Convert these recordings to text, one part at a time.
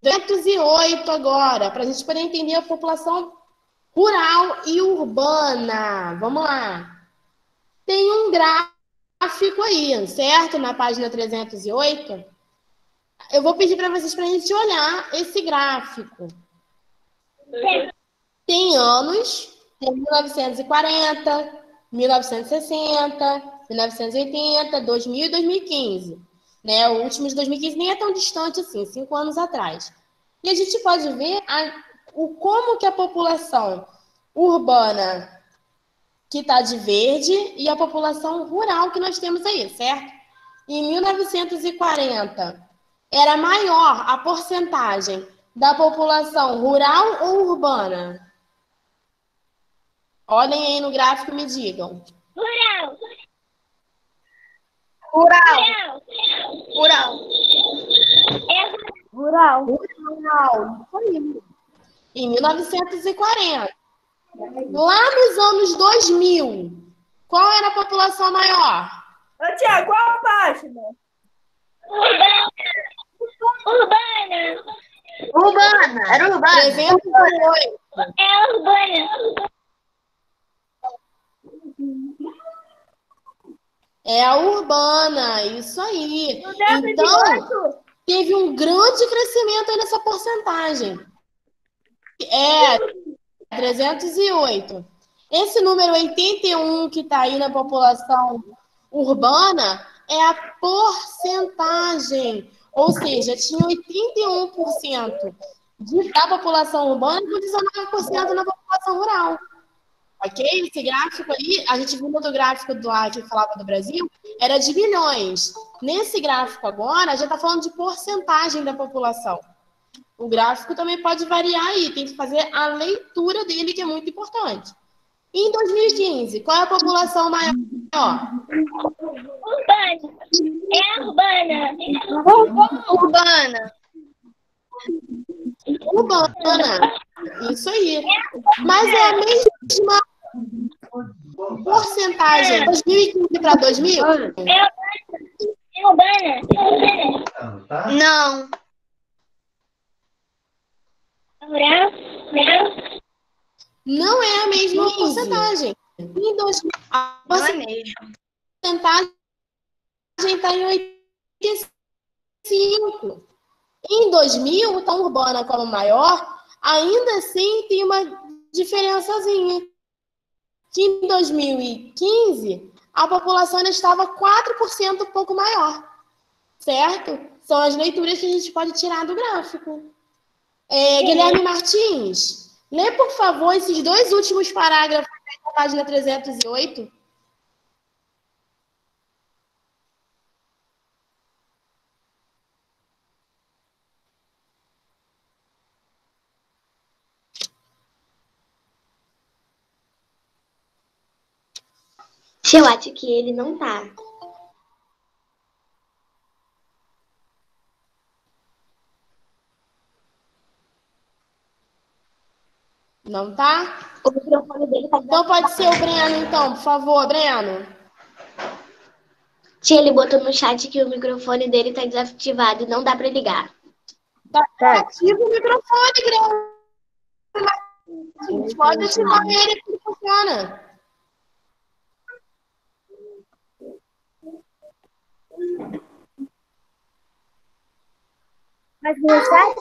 208 agora, para a gente poder entender a população rural e urbana. Vamos lá. Tem um gráfico aí, certo? Na página 308. Eu vou pedir para vocês para a gente olhar esse gráfico. Tem anos, tem 1940, 1960, 1980, 2000 e 2015. Né? O último de 2015 nem é tão distante assim, 5 anos atrás. E a gente pode ver como que a população urbana que está de verde e a população rural que nós temos aí, certo? Em 1940, era maior a porcentagem da população rural ou urbana? Olhem aí no gráfico e me digam. Rural. Rural. Rural. Rural. Rural. Em 1940. Lá nos anos 2000, qual era a população maior? Ô, Tia, qual a página? Urbana. Era urbana. 308. É urbana. É a urbana, isso aí. Então, teve um grande crescimento aí nessa porcentagem. É 308. Esse número 81 que está aí na população urbana é a porcentagem. Ou seja, tinha 81% da população urbana e 19% na população rural. Ok? Esse gráfico aí, a gente viu no outro gráfico do ar que falava do Brasil, era de milhões. Nesse gráfico agora, já está falando de porcentagem da população. O gráfico também pode variar aí, tem que fazer a leitura dele, que é muito importante. Em 2015, qual é a população maior? Urbana. É urbana. Urbana. Urbana. Isso aí. Mas é a mesma porcentagem 2015 para 2000? É urbana. Não. Rural. Não é a mesma porcentagem. Em 2000, a porcentagem está em 85. Em 2000, então, urbana como maior, ainda assim tem uma diferençazinha. Que em 2015, a população ainda estava 4% um pouco maior. Certo? São as leituras que a gente pode tirar do gráfico. Guilherme Martins, lê, por favor, esses dois últimos parágrafos da página 308. Eu acho que ele não tá. Não tá? O microfone dele tá Então pode ser o Breno, então, por favor, Breno. Tia, ele botou no chat que o microfone dele tá desativado e não dá pra ligar. Tá ativo o microfone, Breno. Pode ativar ele que funciona.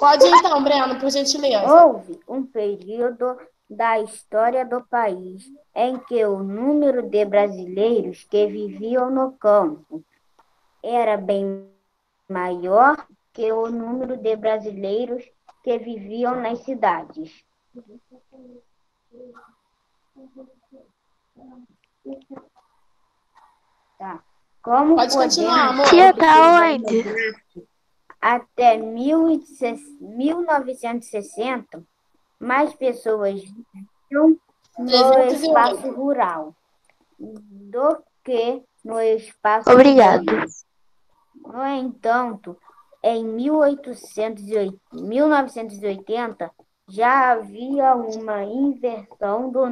Pode ir, então, Breno, por gentileza. Houve um período da história do país em que o número de brasileiros que viviam no campo era bem maior que o número de brasileiros que viviam nas cidades. Tá. Como Pode continuar, amor. Tia, tá onde? Até 1960, mais pessoas viviam no espaço rural do que no espaço urbano. No entanto, em 1980, já havia uma inversão do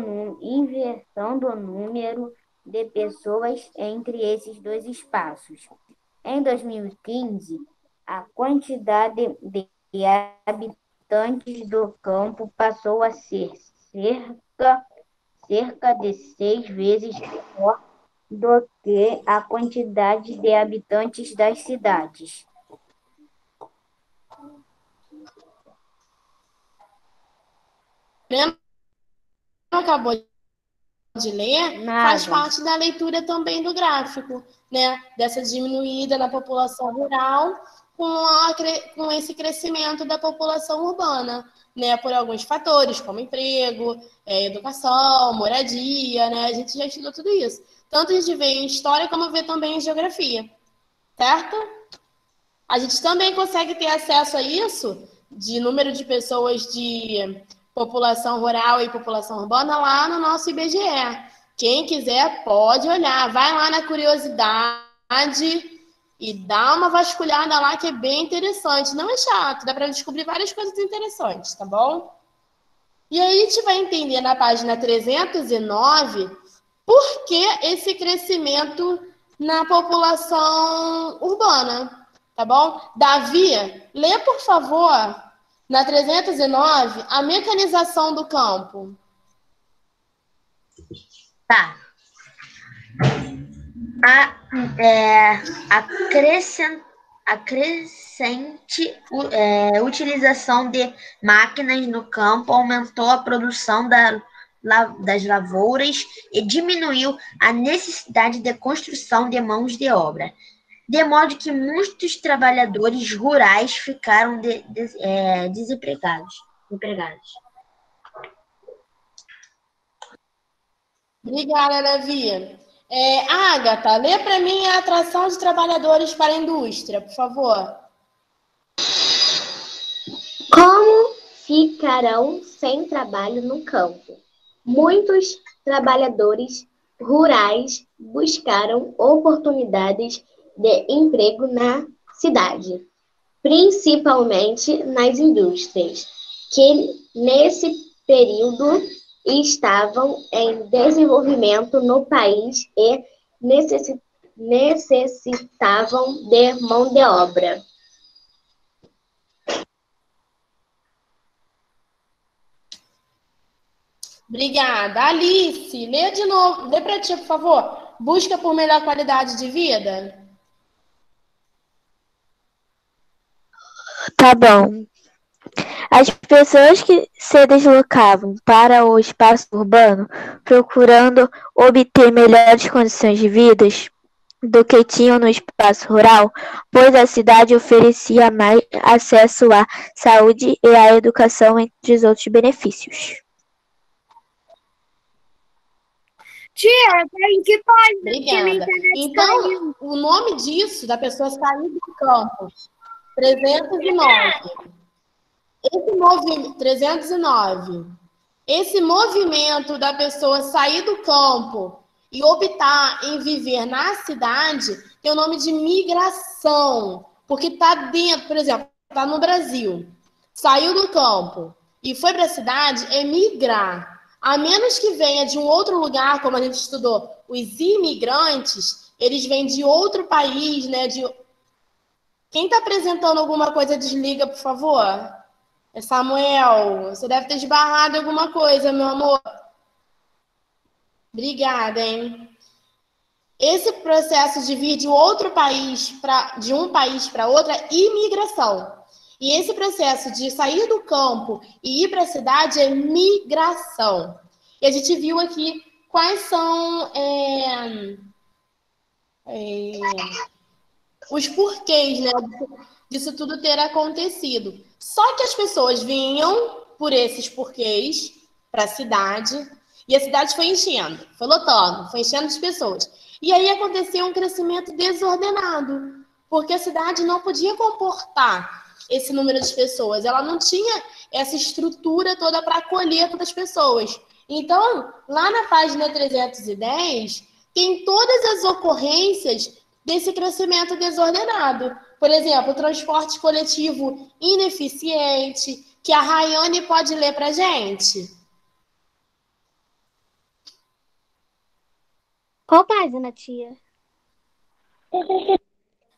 número de pessoas entre esses dois espaços. Em 2015, a quantidade de e habitantes do campo passou a ser cerca de 6 vezes menor do que a quantidade de habitantes das cidades. Lembra que acabou de ler? Faz Nada. parte da leitura também do gráfico, né? Dessa diminuída na população rural com esse crescimento da população urbana, né? Por alguns fatores, como emprego, educação, moradia, né? A gente já estudou tudo isso. Tanto a gente vê em história como vê também em geografia, certo? A gente também consegue ter acesso a isso, de número de pessoas de população rural e população urbana, lá no nosso IBGE. Quem quiser pode olhar, vai lá na curiosidade e dá uma vasculhada lá que é bem interessante. Não é chato, dá para descobrir várias coisas interessantes, tá bom? E aí a gente vai entender na página 309 por que esse crescimento na população urbana, tá bom? Davi, lê, por favor, na 309, a mecanização do campo. Tá. A crescente utilização de máquinas no campo aumentou a produção das lavouras e diminuiu a necessidade de construção de mãos de obra, de modo que muitos trabalhadores rurais ficaram desempregados. Obrigada, Davi. Agatha, lê para mim a atração de trabalhadores para a indústria, por favor. Como ficarão sem trabalho no campo? Muitos trabalhadores rurais buscaram oportunidades de emprego na cidade, principalmente nas indústrias, que nesse período estavam em desenvolvimento no país e necessitavam de mão de obra. Obrigada. Alice, lê de novo. Lê para ti, por favor. Busca por melhor qualidade de vida. Tá bom. As pessoas que se deslocavam para o espaço urbano procurando obter melhores condições de vida do que tinham no espaço rural, pois a cidade oferecia mais acesso à saúde e à educação, entre os outros benefícios. Tia, em que página? Obrigada. Então, o nome disso, da pessoa sair do campo, 309. 309. Esse movimento da pessoa sair do campo e optar em viver na cidade tem o nome de migração, porque está dentro, por exemplo, está no Brasil, saiu do campo e foi para a cidade, é migrar. A menos que venha de um outro lugar, como a gente estudou, os imigrantes, eles vêm de outro país, né? Quem está apresentando alguma coisa, desliga, por favor. É Samuel, você deve ter esbarrado em alguma coisa, meu amor. Obrigada, hein? Esse processo de vir de outro país, de um país para outro, é imigração. E esse processo de sair do campo e ir para a cidade é migração. E a gente viu aqui quais são os porquês, né, disso tudo ter acontecido. Só que as pessoas vinham por esses porquês para a cidade, e a cidade foi enchendo, foi lotando, foi enchendo de pessoas. E aí aconteceu um crescimento desordenado, porque a cidade não podia comportar esse número de pessoas, ela não tinha essa estrutura toda para acolher todas as pessoas. Então, lá na página 310, tem todas as ocorrências desse crescimento desordenado. Por exemplo, o transporte coletivo ineficiente, que a Rayane pode ler para a gente. Qual página, tia?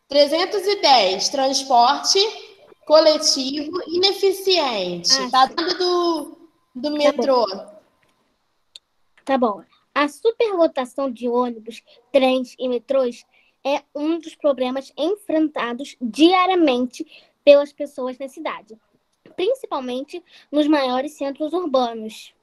310, transporte coletivo ineficiente. Ah, Tá dentro do metrô. Tá bom. A superlotação de ônibus, trens e metrôs é um dos problemas enfrentados diariamente pelas pessoas na cidade, principalmente nos maiores centros urbanos.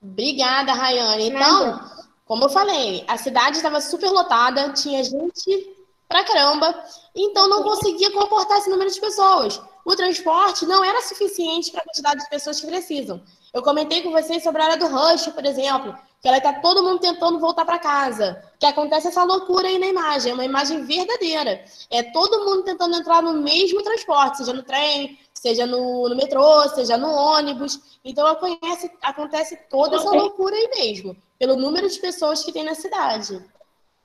Obrigada, Rayane. Então, como eu falei, a cidade estava super lotada, tinha gente pra caramba, então não conseguia comportar esse número de pessoas. O transporte não era suficiente para a quantidade de pessoas que precisam. Eu comentei com vocês sobre a área do rush, por exemplo, que ela está todo mundo tentando voltar para casa, que acontece essa loucura aí na imagem, é uma imagem verdadeira. É todo mundo tentando entrar no mesmo transporte, seja no trem, seja no metrô, seja no ônibus. Então acontece toda essa loucura aí mesmo, pelo número de pessoas que tem na cidade.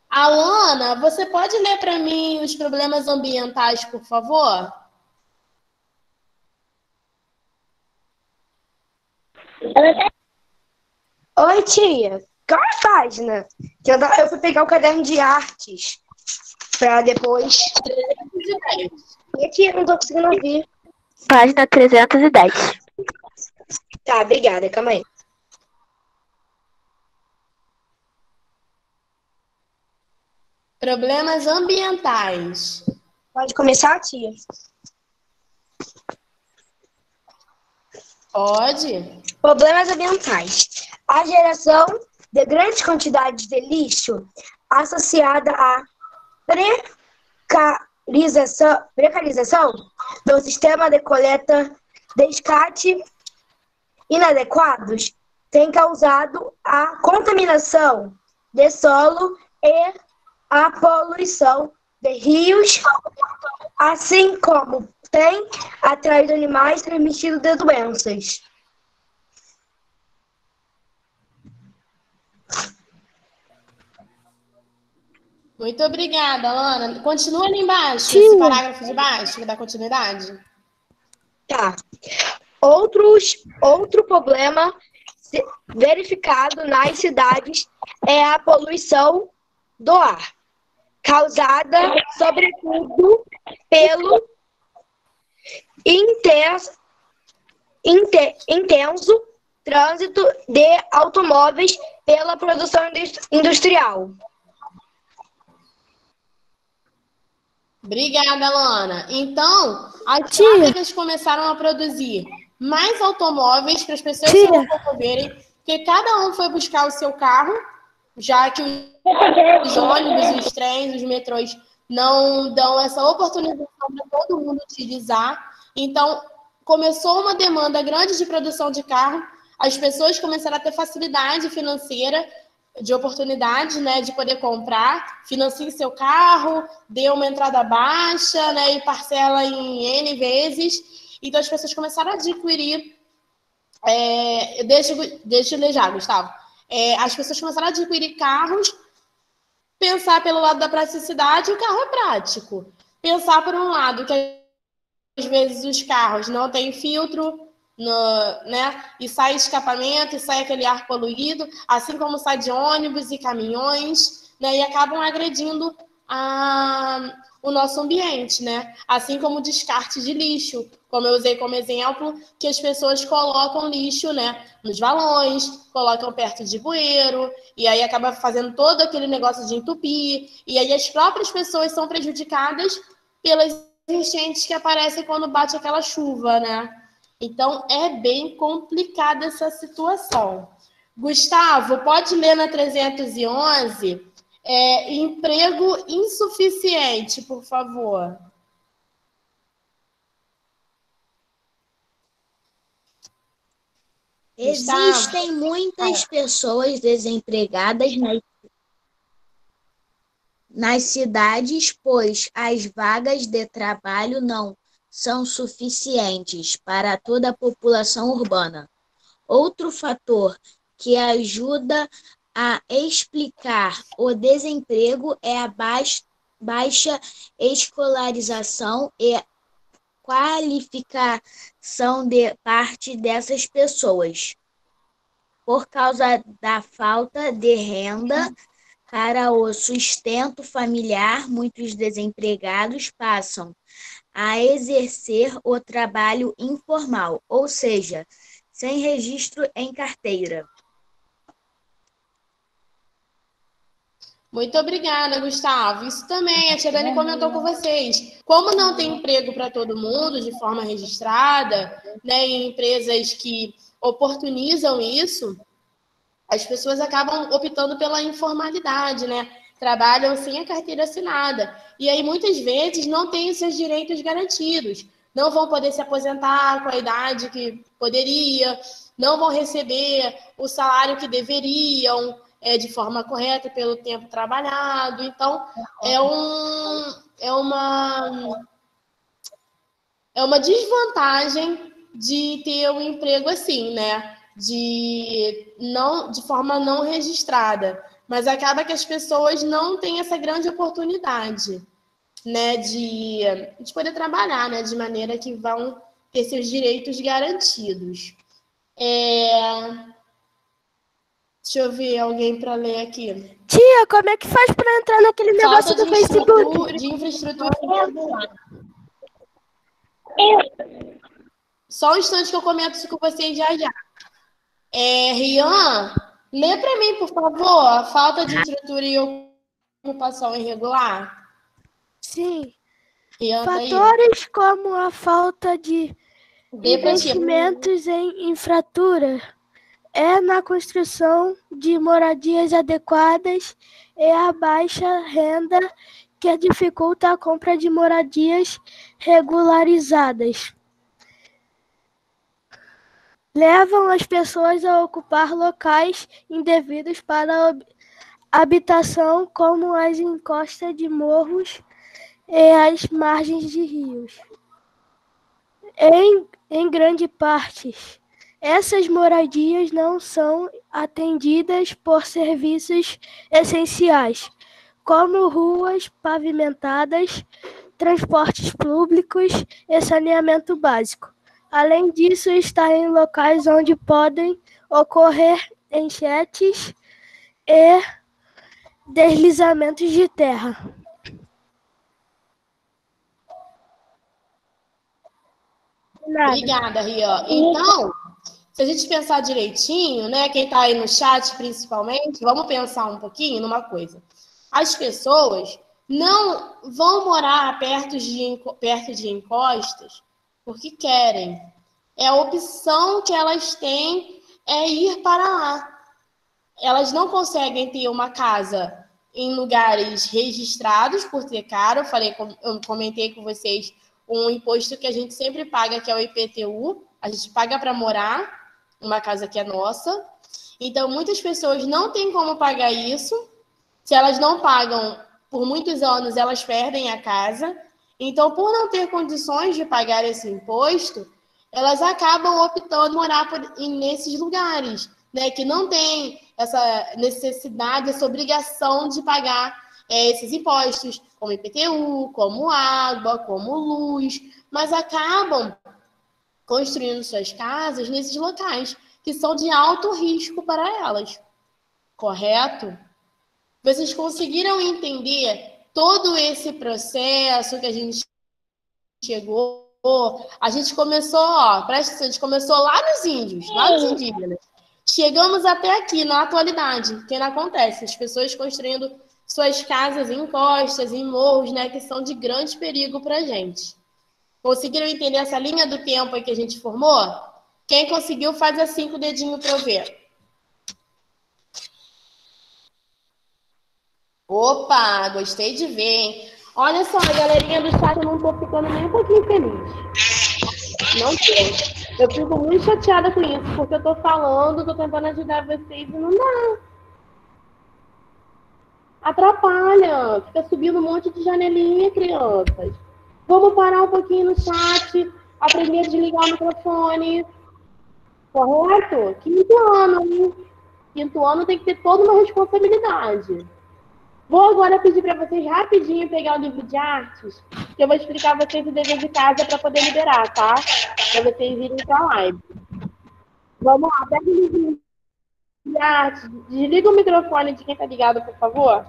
Alana, você pode ler para mim os problemas ambientais, por favor? Oi, tia. Qual é a página? Que eu fui pegar o caderno de artes pra depois. E tia, não tô conseguindo ouvir. Página 310. Tá, obrigada. Calma aí. Problemas ambientais. Pode começar, tia? Pode? Problemas ambientais. A geração de grandes quantidades de lixo associada à precarização do sistema de coleta, descarte inadequados tem causado a contaminação de solo e a poluição de rios, assim como tem atraído animais transmitidos de doenças. Muito obrigada, Alana. Continua ali embaixo, esse parágrafo de baixo, que dá continuidade. Tá. Outro problema verificado nas cidades é a poluição do ar, causada, sobretudo, pelo intenso trânsito de automóveis pela produção industrial. Obrigada, Alana. Então, as fábricas começaram a produzir mais automóveis para as pessoas se locomoverem, porque cada um foi buscar o seu carro, já que os ônibus, os trens, os metrôs não dão essa oportunização para todo mundo utilizar. Então, começou uma demanda grande de produção de carro, as pessoas começaram a ter facilidade financeira, de oportunidade, né, de poder comprar, financie seu carro, dê uma entrada baixa, né, e parcela em N vezes. Então, as pessoas começaram a adquirir... Deixa eu ler já, Gustavo. As pessoas começaram a adquirir carros, pensar pelo lado da praticidade, o carro é prático. Pensar por um lado que, às vezes, os carros não têm filtro, né? E sai escapamento, e sai aquele ar poluído, assim como sai de ônibus e caminhões, né? E acabam agredindo o nosso ambiente, né? Assim como o descarte de lixo, como eu usei como exemplo, que as pessoas colocam lixo, né, nos valões, colocam perto de bueiro, e aí acaba fazendo todo aquele negócio de entupir, e aí as próprias pessoas são prejudicadas pelas enchentes que aparecem quando bate aquela chuva, né? Então, é bem complicada essa situação. Gustavo, pode ler na 311, emprego insuficiente, por favor. Existem muitas pessoas desempregadas nas cidades, pois as vagas de trabalho não são suficientes para toda a população urbana. Outro fator que ajuda a explicar o desemprego é a baixa escolarização e qualificação de parte dessas pessoas. Por causa da falta de renda, Para o sustento familiar, muitos desempregados passam a exercer o trabalho informal, ou seja, sem registro em carteira. Muito obrigada, Gustavo. Isso também, a tia Dani comentou com vocês. Como não tem emprego para todo mundo de forma registrada, né, em empresas que oportunizam isso, as pessoas acabam optando pela informalidade, né? Trabalham sem a carteira assinada. E aí, muitas vezes, não têm os seus direitos garantidos. Não vão poder se aposentar com a idade que poderia, não vão receber o salário que deveriam, de forma correta pelo tempo trabalhado. Então, é uma desvantagem de ter um emprego assim, né? De forma não registrada. Mas acaba que as pessoas não têm essa grande oportunidade, né? De poder trabalhar, né? De maneira que vão ter seus direitos garantidos. Deixa eu ver alguém para ler aqui. Tia, como é que faz para entrar naquele negócio do Facebook? De infraestrutura irregular. Só um instante que eu comento isso com vocês já. Rian, lê para mim, por favor, a falta de estrutura e ocupação irregular. Sim. Rian, fatores como a falta de investimentos em infraestrutura na construção de moradias adequadas e a baixa renda que dificulta a compra de moradias regularizadas. Levam as pessoas a ocupar locais indevidos para habitação, como as encostas de morros e as margens de rios. Em grande parte, essas moradias não são atendidas por serviços essenciais, como ruas pavimentadas, transportes públicos e saneamento básico. Além disso, está em locais onde podem ocorrer enchentes e deslizamentos de terra. Obrigada, Rian. Então, se a gente pensar direitinho, né, quem está aí no chat principalmente, vamos pensar um pouquinho numa coisa. As pessoas não vão morar perto de encostas porque querem. A opção que elas têm é ir para lá. Elas não conseguem ter uma casa em lugares registrados por ter caro. Eu comentei com vocês um imposto que a gente sempre paga, que é o IPTU. A gente paga para morar numa casa que é nossa. Então, muitas pessoas não têm como pagar isso. Se elas não pagam por muitos anos, elas perdem a casa. Então, por não ter condições de pagar esse imposto, elas acabam optando por morar nesses lugares, né, que não tem essa necessidade, essa obrigação de pagar esses impostos, como IPTU, como água, como luz, mas acabam construindo suas casas nesses locais, que são de alto risco para elas. Correto? Vocês conseguiram entender todo esse processo que a gente chegou? A gente começou, presta atenção, a gente começou lá nos índios, lá nos indígenas. Chegamos até aqui, na atualidade, que não acontece. As pessoas construindo suas casas em encostas, em morros, né, que são de grande perigo para a gente. Conseguiram entender essa linha do tempo aí que a gente formou? Quem conseguiu, faz assim com o dedinho para eu ver. Opa, gostei de ver, hein? Olha só, galerinha do chat, eu não tô ficando nem um pouquinho feliz. Não tô. Eu fico muito chateada com isso, porque eu tô falando, tô tentando ajudar vocês e não dá. Atrapalha. Fica subindo um monte de janelinha, crianças. Vamos parar um pouquinho no chat, aprender a desligar o microfone. Correto? Quinto ano, hein? Quinto ano tem que ter toda uma responsabilidade. Vou agora pedir para vocês rapidinho pegar o livro de artes, que eu vou explicar a vocês o dever de casa para poder liberar, tá? Para vocês irem para a live. Vamos lá, pega o livro Arte, desliga o microfone de quem tá ligado, por favor.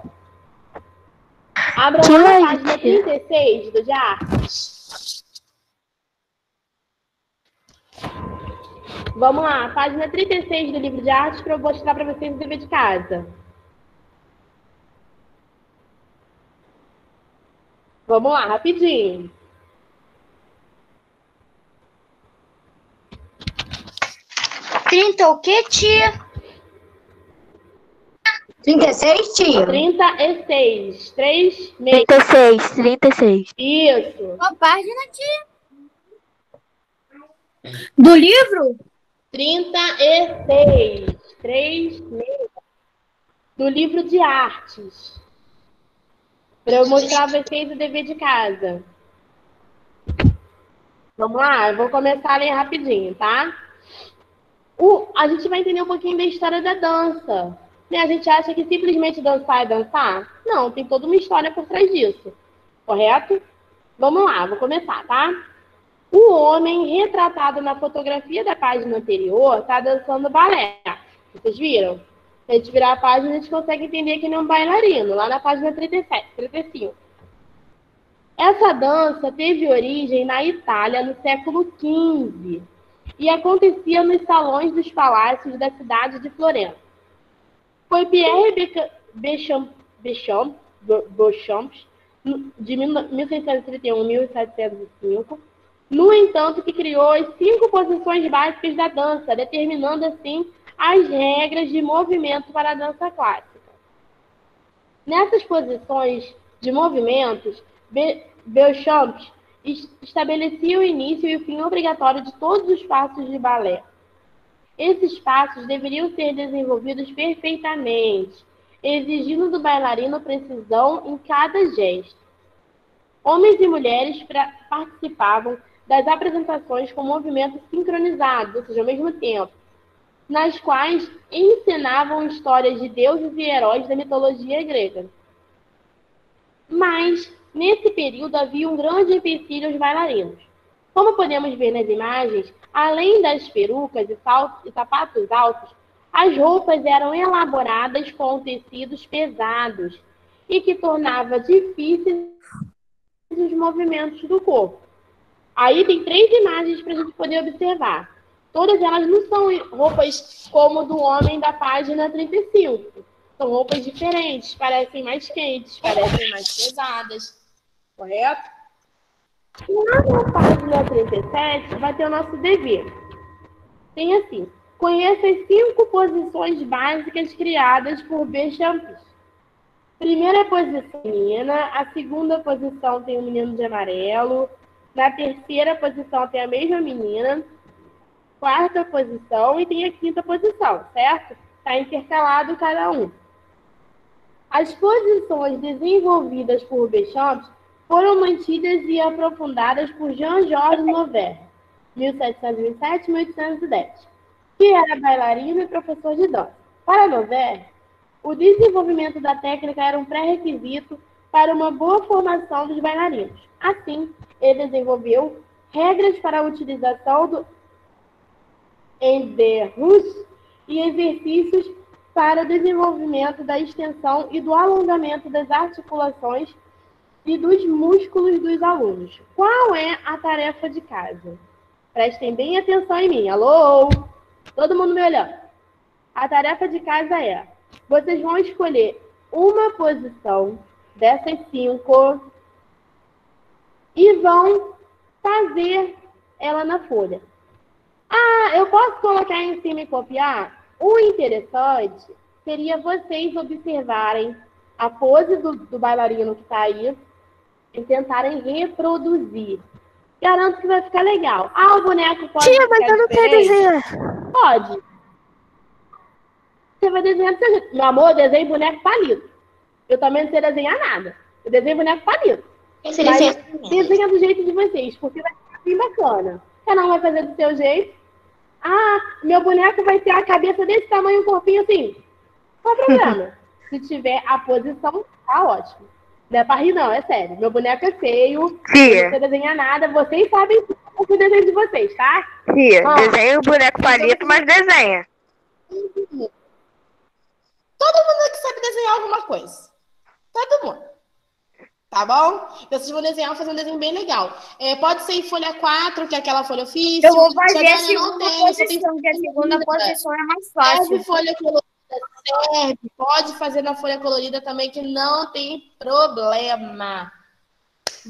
Abra Que lá na legal. página 36 do de artes. Vamos lá, página 36 do livro de artes para eu mostrar para vocês o dever de casa. Vamos lá, rapidinho. 30 o quê, tia? 36, tia? 36. 3 meses. 36. Isso. Qual página, tia? Do livro? 36. 3 meses. Do livro de artes. Para eu mostrar a vocês o dever de casa. Vamos lá, eu vou começar a ler rapidinho, tá? A gente vai entender um pouquinho da história da dança. Né? A gente acha que simplesmente dançar é dançar? Não, tem toda uma história por trás disso. Correto? Vamos lá, vou começar, tá? O homem retratado na fotografia da página anterior está dançando balé. Vocês viram? Se a gente virar a página, a gente consegue entender que ele é um bailarino, lá na página 35. Essa dança teve origem na Itália no século XV e acontecia nos salões dos palácios da cidade de Florença. Foi Pierre Beauchamp, de 1631 a 1705, no entanto, que criou as 5 posições básicas da dança, determinando assim as regras de movimento para a dança clássica. Nessas posições de movimentos, Beauchamp estabelecia o início e o fim obrigatório de todos os passos de balé. Esses passos deveriam ser desenvolvidos perfeitamente, exigindo do bailarino precisão em cada gesto. Homens e mulheres participavam das apresentações com movimentos sincronizados, ou seja, ao mesmo tempo, nas quais encenavam histórias de deuses e heróis da mitologia grega. Mas, nesse período, havia um grande empecilho aos bailarinos. Como podemos ver nas imagens, além das perucas e sapatos altos, as roupas eram elaboradas com tecidos pesados e que tornava difíceis os movimentos do corpo. Aí tem 3 imagens para a gente poder observar. Todas elas não são roupas como do homem da página 35. São roupas diferentes, parecem mais quentes, parecem mais pesadas. Correto? Lá na página 37 vai ter o nosso dever. Tem assim: conheça as 5 posições básicas criadas por Beauchamp. Primeira posição, menina. A segunda posição tem o menino de amarelo. Na terceira posição tem a mesma menina. Quarta posição e tem a quinta posição, certo? Está intercalado cada um. As posições desenvolvidas por Beauchamp foram mantidas e aprofundadas por Jean-Georges Noverre, 1727-1810, que era bailarino e professor de dança. Para Noverre, o desenvolvimento da técnica era um pré-requisito para uma boa formação dos bailarinos. Assim, ele desenvolveu regras para a utilização do embarrus e exercícios para o desenvolvimento da extensão e do alongamento das articulações e dos músculos dos alunos. Qual é a tarefa de casa? Prestem bem atenção em mim. Alô? Todo mundo me olhando. A tarefa de casa é: vocês vão escolher uma posição dessas 5 e vão fazer ela na folha. Ah, eu posso colocar em cima e copiar? O interessante seria vocês observarem a pose do bailarino que está aí e tentarem reproduzir. Garanto que vai ficar legal. Ah, o boneco pode Tia, mas eu não quero desenhar. Pode. Você vai desenhar do seu jeito. Meu amor, eu desenho boneco palito. Eu também não sei desenhar nada. Eu desenho boneco palito. Mas desenha do jeito de vocês, porque vai ficar bem bacana. Cada um vai fazer do seu jeito. Ah, meu boneco vai ter a cabeça desse tamanho, um corpinho assim. Qual o problema? Se tiver a posição, tá ótimo. Não é pra rir, não, é sério. Meu boneco é feio, Tia. não sei desenhar nada. Vocês sabem o desenho de vocês, tá? Tia, desenha o boneco palito, mas desenha. todo mundo que sabe desenhar alguma coisa. Todo mundo. Tá bom? Então, vocês vão desenhar, fazer um desenho bem legal. Pode ser em folha 4, que é aquela folha ofício. Eu vou fazer a Dani segunda posição, que a segunda posição é mais fácil. Serve folha colorida, serve. Pode fazer na folha colorida também, que não tem problema.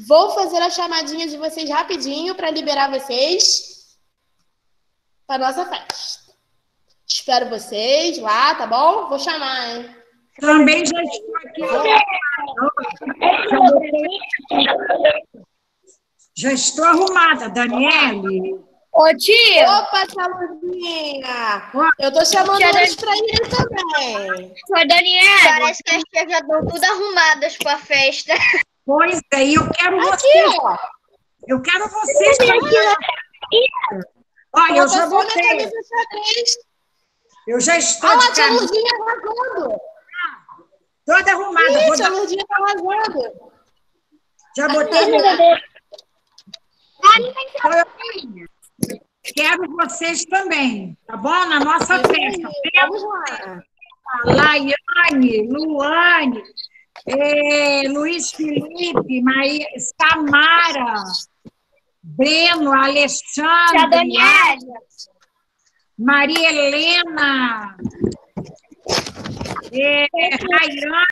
Vou fazer a chamadinha de vocês rapidinho para liberar vocês para nossa festa. Espero vocês lá, tá bom? Vou chamar, hein? Também já estou aqui. Já estou arrumada, Daniele. Ô, tia! Opa, Saludinha! Eu tô chamando eles pra ir também. Ô, Daniele! Parece que as tias já estão tudo arrumadas para a festa. Pois é, e eu quero Aqui, vocês. ó. Eu quero vocês. Olha, eu já botei. Eu já estou Olha de lá, tia camisa. Lurdinha arrasando. Toda arrumada. Vou Tia dar... Lurdinha tá arrasando. Já botei meu... Quero vocês também, tá bom? Na nossa festa. Vamos lá. Laiane, Luane, Luiz Felipe, Maria, Samara, Breno, Alexandre, Maria Helena, Rayane.